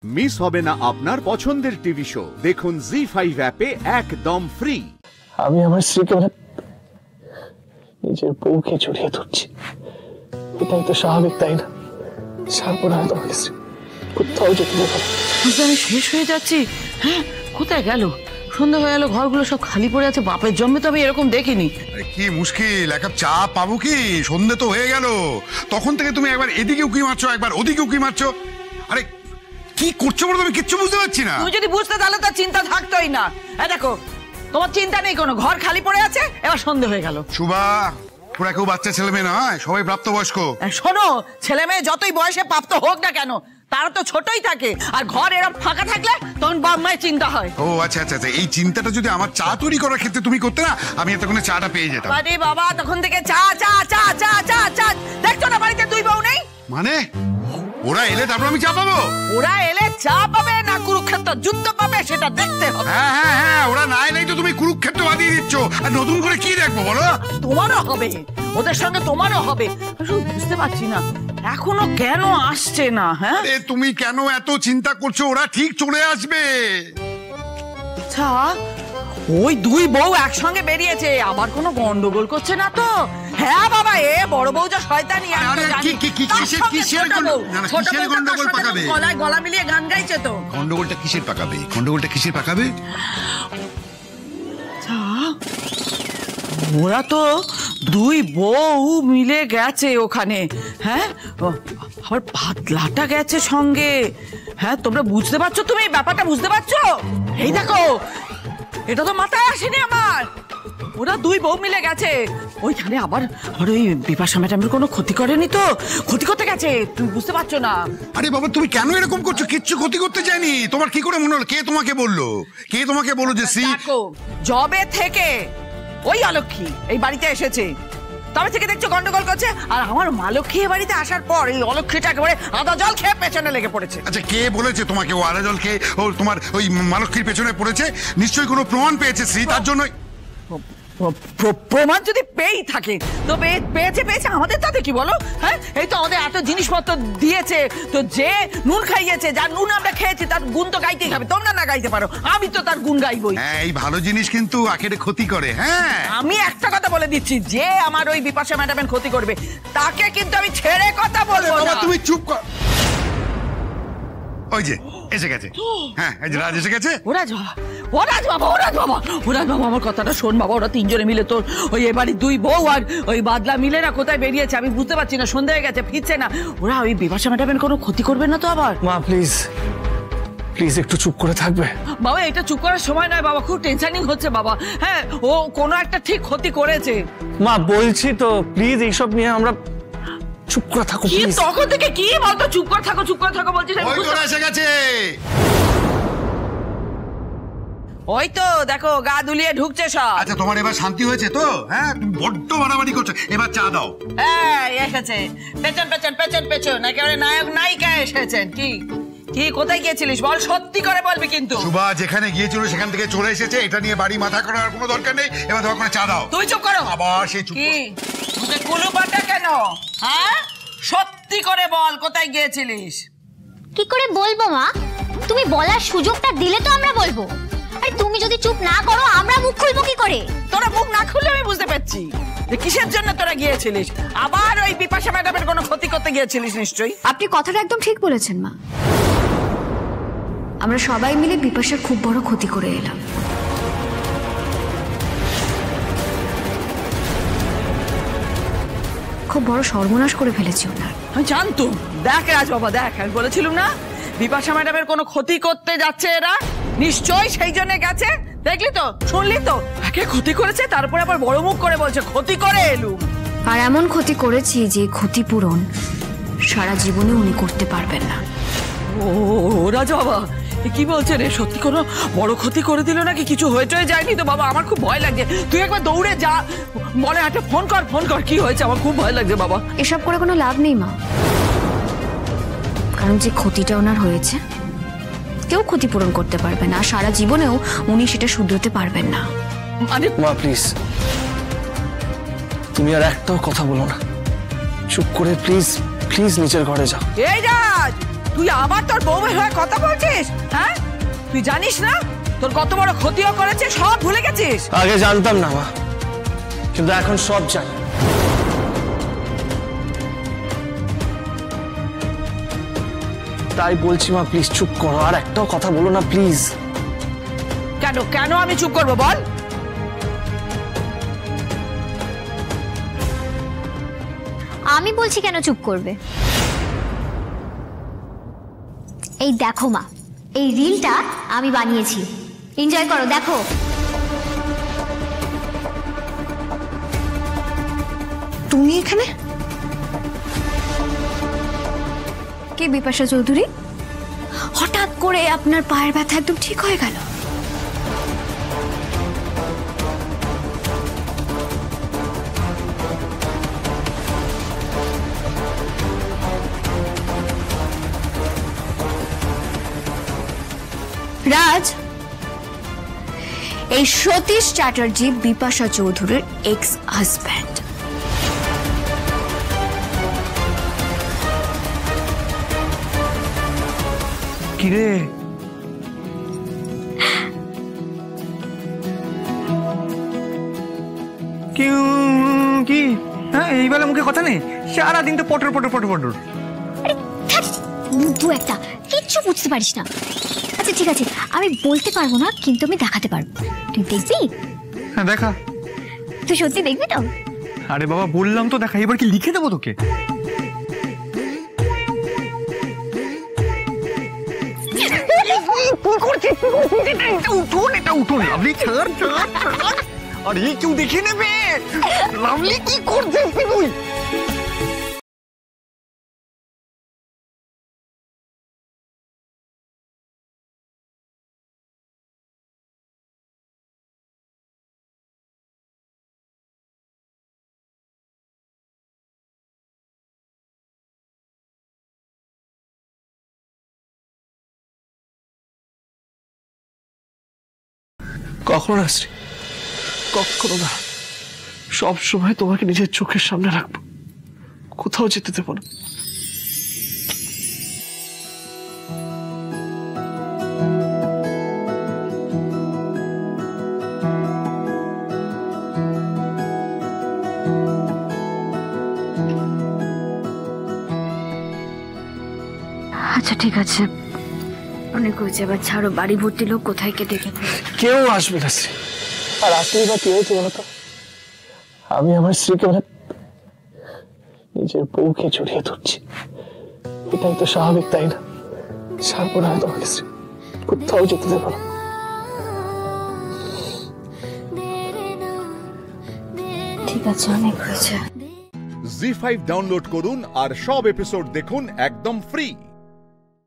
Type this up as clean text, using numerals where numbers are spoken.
Miss হবে না আপনার পছন্দের টিভি শো। দেখুন জি5 অ্যাপে একদম ফ্রি। আমি আমার স্ত্রীকে নিজের বউকে জড়িয়ে ধরছি, এটাই তো স্বাভাবিক, তাই না? সারপর হয়তো আমাকে কোথাও যেতে দেবো। আমি শেষ হয়ে যাচ্ছি। হ্যাঁ, কোথায় গেল? সন্ধ্যা হয়ে গেল, ঘরগুলো সব খালি পড়ে আছে। বাপের জন্মে তো আমি এরকম দেখিনি। কি মুশকিল, এক কাপ চা পাবো কি? সন্ধে তো হয়ে গেল, তখন থেকে তুমি একবার এদিকে উকি মারছো, একবার ওদিকে উকি মারছো। আরে কি করছো বলো, আমি কিচ্ছু বুঝতে পারছি না। তুমি যদি বুঝতে তাহলে তার চিন্তা থাকতোই না। দেখো, তোমার চিন্তা নেই কোনো, ঘর খালি পড়ে আছে, এবার সন্ধে হয়ে গেল। শুভা, ওরা কেউ বাচ্চা ছেলে মেয়ে নয়, সবাই প্রাপ্তবয়স্ক। শোনো, ছেলে মেয়ে যতই বয়সে প্রাপ্ত হোক না কেন, তারা তো ছোটই থাকে। আর ঘর এরকম ফাঁকা থাকলে তখন বাপ মায়ের চিন্তা হয়। ও আচ্ছা আচ্ছা আচ্ছা, এই চিন্তাটা যদি আমার চা তৈরি করার ক্ষেত্রে তুমি করতে না, আমি এতক্ষণে চাটা পেয়ে যেতাম। আরে বাবা, তখন থেকে চা চা চা চা চা চা। দেখছো না বাড়িতে দুই বউ নেই? মানে ওরা এলে তারপর আমি চা পাবো? ওরা এলে চা পাবে না কুরুক্ষেত্র যুদ্ধ পাবে, সেটা দেখতে হবে। হ্যাঁ হ্যাঁ হ্যাঁ, ওরা না এলেই তো তুমি কুরুক্ষেত্র বাঁধিয়ে দিচ্ছ। আর নতুন করে কি দেখবো বলো? তোমারও হবে, ওদের সঙ্গে তোমারও হবে। বুঝতে পারছি না এখনো কেন আসছে না। হ্যাঁ, তুমি কেন এত চিন্তা করছো? ওরা ঠিক চলে আসবে। আচ্ছা, ওই দুই বউ একসঙ্গে বেরিয়েছে, আবার কোনো গন্ডগোল করছে না তো? হ্যাঁ বাবা, এ বড় বউ যা শয়তানি। কিসের গন্ডগোল পাকাবে? গলায় গলা মিলিয়ে গান গাইছে তো। গন্ডগোলটা কিসের পাকাবে? গন্ডগোলটা কিসের পাকাবে? ওরা তো দুই বউ মিলে গেছে ওখানে। হ্যাঁ, আবার পাতলাটা গেছে সঙ্গে। হ্যাঁ, তোমরা বুঝতে পারছো? তুমি ব্যাপারটা বুঝতে পারছো? এই দেখো, এটা তো মাথায় আসেনি আমার। ওরা দুই বউ মিলে গেছে ওইখানে। আবার ওই বিপাশা ম্যাডামের কোনো ক্ষতি করেনি তো? ক্ষতি করতে গেছে, তুমি বুঝতে পারছো না? আরে বাবা, তুমি কেন এরকম করছো? কিচ্ছু ক্ষতি করতে চাইনি। তোমার কি করে মনে হলো? কে তোমাকে বললো? কে তোমাকে বললো যে দেখো, জবে থেকে ওই অলক্ষী এই বাড়িতে এসেছে, তবে থেকে দেখছো গন্ডগোল করছে। আর আমার মালক্ষী এই বাড়িতে আসার পর এই অলক্ষীটা একেবারে আদা জল খেয়ে পেছনে লেগে পড়েছে। আচ্ছা, কে বলেছে তোমাকে ও আদা জল খেয়ে ও তোমার ওই মালক্ষীর পেছনে পড়েছে? নিশ্চয়ই কোনো প্রমাণ পেয়েছে শ্রী, তার জন্যই। প্রমাণ যদি পেয়েই থাকে তো পেয়েছে পেয়েছে, আমাদের তাতে কি বলো? হ্যাঁ, এই তো আমাদের এত জিনিসপত্র দিয়েছে, তো যে নুন খাইয়েছে, যার নুন আমরা খেয়েছি, তার গুণ তো গাইতেই হবে। তোমরা না গাইতে পারো, আমি তো তার গুণ গাইবই। হ্যাঁ, এই ভালো জিনিস কিন্তু আখেরে ক্ষতি করে। হ্যাঁ, আমি একটা কথা বলে দিচ্ছি, যে আমার ওই বিপাশা ম্যাডামের ক্ষতি করবে তাকে কিন্তু আমি ছেড়ে কথা বলবো না। তুমি চুপ কর। ওই যে এসে গেছে। হ্যাঁ, এই যে রাজ এসে গেছে। ওরাজ বাবা, ওরাজ বাবা, ওরাজ বাবা, ওরাজ বাবা, আমার কথাটা শোন বাবা। ওরা তিনজনে মিলে তোর ওই এবাড়ির দুই বউ আর ওই বাদলা মিলে না কোথায় বেরিয়েছে আমি বুঝতে পারছি না। সন্ধ্যা হয়ে গেছে, ফিরছে না। ওরা ওই বিপাশা ম্যাডামের কোনো ক্ষতি করবে না তো আবার? মা প্লিজ প্লিজ একটু চুপ করে থাকবে? বাবা, এটা চুপ করার সময় নয় বাবা, খুব টেনশনিং হচ্ছে বাবা। হ্যাঁ, ও কোনো একটা ঠিক ক্ষতি করেছে। মা বলছি তো, প্লিজ এইসব নিয়ে আমরা চুপ করে থাকো প্লিজ। তখন থেকে কি বলতো চুপ করে থাকো চুপ করে থাকো বলছিস? ওই তো এসে গেছে। ওই তো দেখো, গা দুলিয়ে ঢুকছে সব। আচ্ছা, তোমার এবার শান্তি হয়েছে তো? হ্যাঁ, তুমি বড্ড বাড়াবাড়ি করছো। এবার চা দাও। এই এসেছে, পেছন পেছন পেছন পেছন, একেবারে নায়ক নায়িকা এসেছেন। কি কি কোথায় গিয়েছিলিস বল, সত্যি করে বলবি কিন্তু। শুভা যেখানে গিয়েছিল সেখান থেকে চলে এসেছে, এটা নিয়ে বাড়ি মাথা করার কোনো দরকার নেই। এবার দরকার করে চা দাও। তুই চুপ করো। আবার সেই চুপ। কি তোকে কুলুপাটা কেন? হ্যাঁ, সত্যি করে বল কোথায় গিয়েছিলিস? কি করে বলবো মা? তুমি বলার সুযোগটা দিলে তো আমরা বলবো। আরে তুমি যদি চুপ না করো আমরা মুখ খুলবো কি করে? তোরা মুখ না খুললে আমি বুঝতে পারছি যে কিসের জন্য তোরা গিয়েছিলিস। আবার ওই বিপাশা ম্যাডামের কোনো ক্ষতি করতে গিয়েছিলিস নিশ্চয়ই। আপনি কথাটা একদম ঠিক বলেছেন মা। আমরা সবাই মিলে বিপাশার খুব বড় ক্ষতি করে এলাম। খুব বড় সর্বনাশ করে ফেলেছি ওনার। আমি জানতুম। দেখ রাজ বাবা, দেখ, আমি বলেছিলাম না বিপাশা ম্যাডামের কোনো ক্ষতি করতে যাচ্ছে এরা, নিশ্চয়ই সেই জন্য গেছে। দেখলি তো, শুনলি তো, একে ক্ষতি করেছে, তারপরে আবার বড় মুখ করে বলছে ক্ষতি করে এলুম। আর এমন ক্ষতি করেছি যে ক্ষতিপূরণ সারা জীবনে উনি করতে পারবেন না। ও রাজ বাবা, কি বলছে রে? সত্যি কোনো বড় ক্ষতি করে দিল নাকি? কিছু হয়ে যায়নি তো বাবা? আমার খুব ভয় লাগছে। তুই একবার দৌড়ে যা, বলে একটা ফোন কর কি হয়েছে। আমার খুব ভয় লাগছে বাবা। এসব করে কোনো লাভ নেই মা, কারণ যে ক্ষতিটা ওনার হয়েছে কেউ ক্ষতিপূরণ করতে পারবে না। সারা জীবনেও উনি সেটা শুধরাতে পারবেন না। মানে মা প্লিজ তুমি আর একটাও কথা বলো না, চুপ করে প্লিজ প্লিজ নিচের ঘরে যাও। এই রাজ, তুই আবার তোর বউয়ের হয়ে কথা বলছিস? হ্যাঁ, তুই জানিস না তোর কত বড় ক্ষতিও করেছে, সব ভুলে গেছিস? আগে জানতাম না মা, কিন্তু এখন সব জানি। তাই বলছি মা, প্লিজ চুপ করো, আর একটাও কথা বলো না প্লিজ। কেন কেন আমি চুপ করবো বল? আমি বলছি কেন চুপ করবে? এই দেখো মা, এই রিলটা আমি বানিয়েছি, এনজয় করো, দেখো। তুমি এখানে? কে বিপাশা চৌধুরী? হঠাৎ করে আপনার পায়ের ব্যথা একদম ঠিক হয়ে গেল? রাজ, এই সতীশ চ্যাটার্জি বিপাশা চৌধুরীর এক্স হাজব্যান্ড। কিরে, কি হ্যাঁ এই বেলা মুখে কথা নেই, সারাদিন তো পটর পটর পটর পটর। বুদ্ধু একটা, কিচ্ছু বুঝতে পারিস না। আচ্ছা ঠিক আছে, আমি বলতে পারবো না, কিন্তু আমি দেখাতে পারবো। তুই দেখবি? হ্যাঁ দেখা। তুই সত্যি দেখবি তো? আরে বাবা বললাম তো দেখা, এবার কি লিখে দেবো তোকে? উঠোন লাভলি, ছাড় ছাড় ছাড়। আরে কেউ দেখে নেবে। লাভলি কি করছিস তুই? কখনো না শ্রী, কখনো না। সব সময় তোমাকে নিজের চোখের সামনে রাখবো, কোথাও যেতে দেবো না। আচ্ছা ঠিক আছে, অনেক হয়েছে, এবার ছাড়ো। বাড়ি ভর্তি লোক, কোথায় কে দেখে? কেউ আসবে না শ্রী। আর আসলেই বা কি হয়েছে বলতো? আমি আমার স্ত্রীকে মানে নিজের বউকে জড়িয়ে ধরছি, এটাই তো স্বাভাবিক তাই না? ছাড়বো না তোমাকে শ্রী, কোথাও যেতে দেবো না। ঠিক আছে, অনেক হয়েছে। জি5 ডাউনলোড করুন আর সব এপিসোড দেখুন একদম ফ্রি।